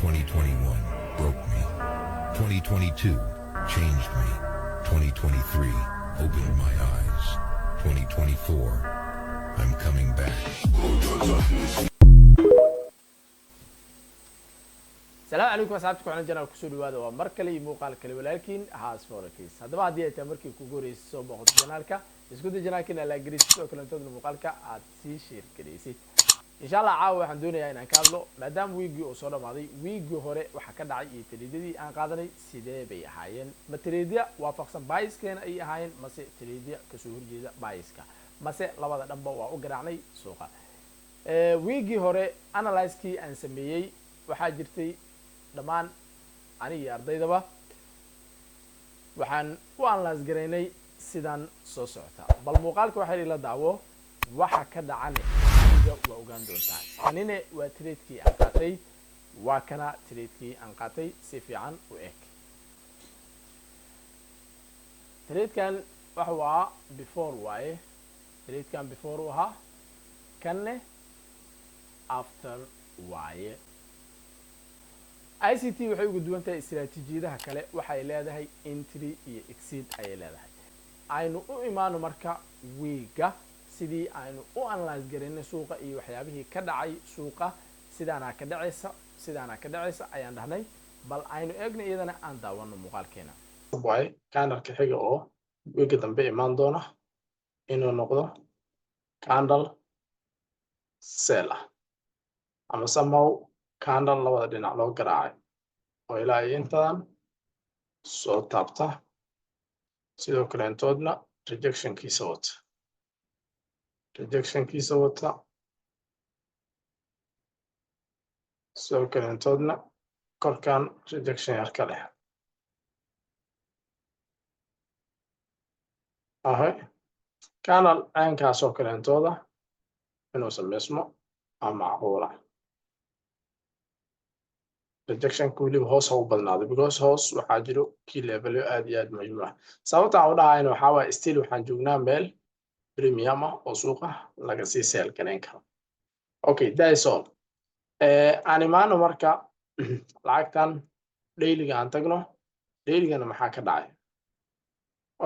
2021 broke me. 2022 changed me. 2023 opened my eyes. 2024, I'm coming back. السلام عليكم أصحابكم على الجنة الكسول هذا ومركلي مقال كلي ولكن هاس فوركيس هذا بعد يأتي مركي كوجوري الصوب وخد جنالك يسكت جنالك على جريت وكل انتظر مقالك عتسي شير كريسي إن شاء الله عاوي عندنا يعني كابلو مدام ويجي أصلا ماضي ويجي هراء وحكد عي تريدي أن قادري سيده بيحاين ما تريدي وافقسم بايس كان أي حاين مسي تريدي كسور جيدا بايسكا مسي لبعض دبوا وأجرعني سوقا ويجي هراء أنا لايسكي أن سميي وحاجرتي dhamaan aniga ardaydaba waxaan u analyze gareynay sidan soo socota bal muuqaalka waxa ila daawo waxa ka dhacay aniga waa ogaan doontaa kanine waa trade-kii aan qaatay waa kana trade-kii aan qaatay si fiican u eg trade-kan waxa waa before waaye trade-kan before u ahaa kanne after waaye ICT waxay ugu duwan tahay istiraatiijiyadaha kale waxay leedahay entry iyo exit ay leedahay aynu u imaano marka weega sidii aynu u analyze gareynay suuqa iyo waxyaabihii ka dhacay suuqa sidaana ka dhacaysa ayaan dhahnay bal aynu eegno iyadana aan daawano muuqaalkeena way candle xiga oo weega dambe imaan doona inuu noqdo candle sell ama somehow candle labada dhinac loo garaacay oo ilaa intaan soo taabta sidoo kale intoodna rejectionkiisa wata sidoo kale intoodna korkan rejection yar ka leh candle caynkaas oo kale intooda inuu sameysmo ama macquula rejection kulli hoos u badnaaday because hoos waxaa jiro key level aad iyo aad muhiim ah sababta aan u dhahayn waxa waa still waxaan joognaa meel premium ah oo suuqa laga sii sell gareyn karo okay that is all animano marka lacagtan daily aan tagno daily-gana maxaa ka dhacay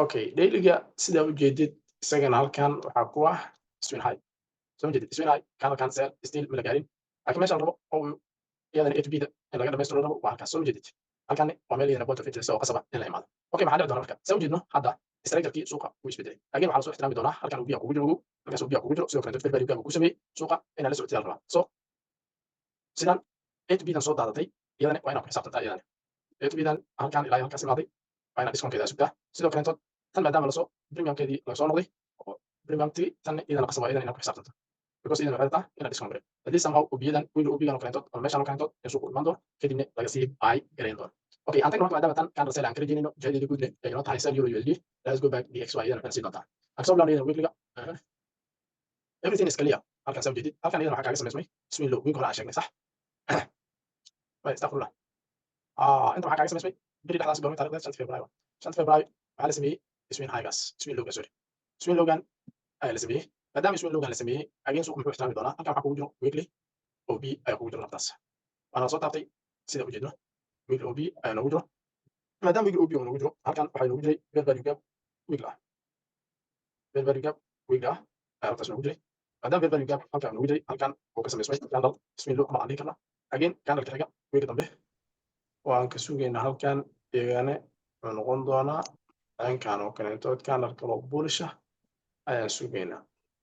okay daily-ga sida u jeedid isagana halkan waxa ku ah swing high soo jeedid swing high kan sell still ma la gaarin laakiin meeshaan rabo oo iyadana HB-da in laga dhameystiro rabo waa halkaas soo jeedid halkan waa meel yar point of interest oo qasaba in la imaado okay maxaa dhici doona marka soo jeedno hadda structure-kii suuqa wuu isbedelay laakiin waxaa la soo ixtiraami doonaa halkan uu biya kugu jiro halkaas uu biya kugu jiro sidoo kale fair value ku sameeyay suuqa in la socodsiin rabaa so sidan HB-dan soo daadatay iyadana waa inaad ku xisaabtantaa iyadana HB-dan halkan ilaa halkaas imaaday waa inaad discount-keeda sugtaa sidoo kale tan maadaama la soo premium-keedii la soo noqday oo premium-tii tan iyadana qasaba iyadana inaad ku xisaabtanto because idan waxay tahay inaad discount gareyn hadii somehow ubiyadan wiil ubigan oo kaleentood ama meeshaan oo kaleentood ee suuq u imaan doono kadibna laga sii buy gareyn doono okay aan tagno marka maadaama tan candle sell aan ka rajaynayno ujeedada guud leh ay inoo tahay sell euro USD let's go back DXY iyadana waxaan sii doontaa aan soo bilaabno iyadana weekliga everything is clear halkan soo jeedid halkan iyadana waxaa kaaga samaysmay swing low week hore aan sheegnay sax astaghfirullah inta waxaa kaaga samaysmay beri dhexdaas goorma taariikhda 5 February waxaa la sameeyey swing high gas swing low gas sorry swing low gan ayaa la sameeyey maadaama swing low gan la sameeyey again suuq muxuu ixtiraami doonaa halkan waxaa kugu jiro weekly OB ayaa kugu jiro naftaas waana soo taabtay sida u jeedno weekly OB ayaa noogu jiro maadaama weekly OB uu noogu jiro halkan waxaa noogu jiray fair value gap weekly ah fair value gap weekly ah ayaa halkaas noogu jiray maadaama fair value gap halkan noogu jiray halkan uu ka samaysmay candle swing low ama aan dhihi karna again candle ka xiga weekly dambe waan ka sugaynaa halkan iyagana wuxuu noqon doonaa caynkan oo kaleentood candle kaloo bullish ah ayaan sugaynaa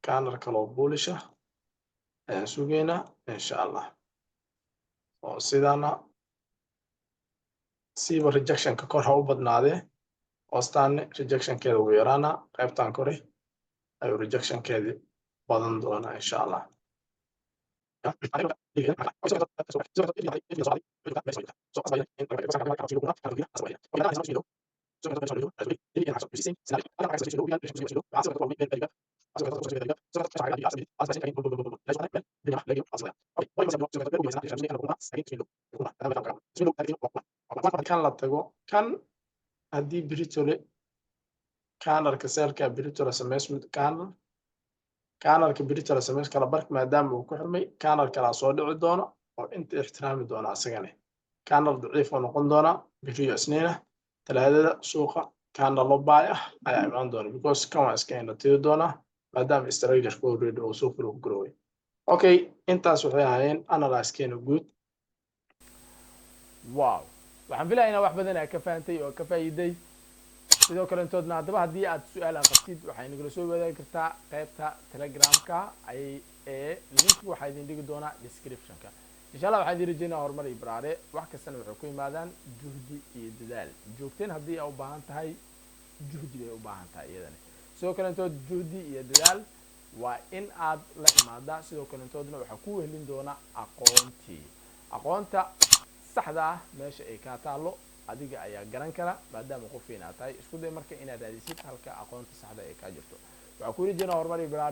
candle kaloo bullish ah ayaan sugaynaa insha allah oo sidana siiba rejection-ka kor ha u badnaadee hoostaanne rejection-keeda ugu yaraana qaybtan kore ayuu rejection-keedii badan doonaa insha allah kan la tago kan haddii britole candleka selka britole sameysmid candleka britole sameys kala bark maadaama uu ku xirmay candle kala soo dhici doono oo inta ixtiraami doona asagane candle daciif oo noqon doona beriyo isniina talaadada suuqa candle loo baay ah ayaa imaan doona because kan waa iska indhatiri doona maadaama structure already oo suuqa lagu garoway okay intaas waxay ahaayeen analyse-keena guud wow waxaan filayaa inaa wax badan aa ka fahantay oo ka faa'iiday sidoo kale intoodna haddaba haddii aad su-aal aan qabtid waxay nagala soo wadaagi kartaa qaybta telegramka link waxaa idin dhigi doonaa descriptionka insha allah waxaan idin rajeynaa horumar iyo baraare wax kastana waxay ku yimaadaan juhdi iyo dadaal joogteen haddii aa u baahan tahay juhdi bay u baahan tahay iyadana sidoo kale intood juhdi iyo dadaal waa in aad la imaadaa sidoo kale intoodna waxaa ku wehlin doona aqoontii aqoonta saxda ah meesha ay kaa taalo adiga ayaa garan kara maadaama qof weyn aad tahay isku day marka inaad raadisid halka aqoonta saxda ay kaa jirto waxaa ku rajeynaa horumar iyo baraare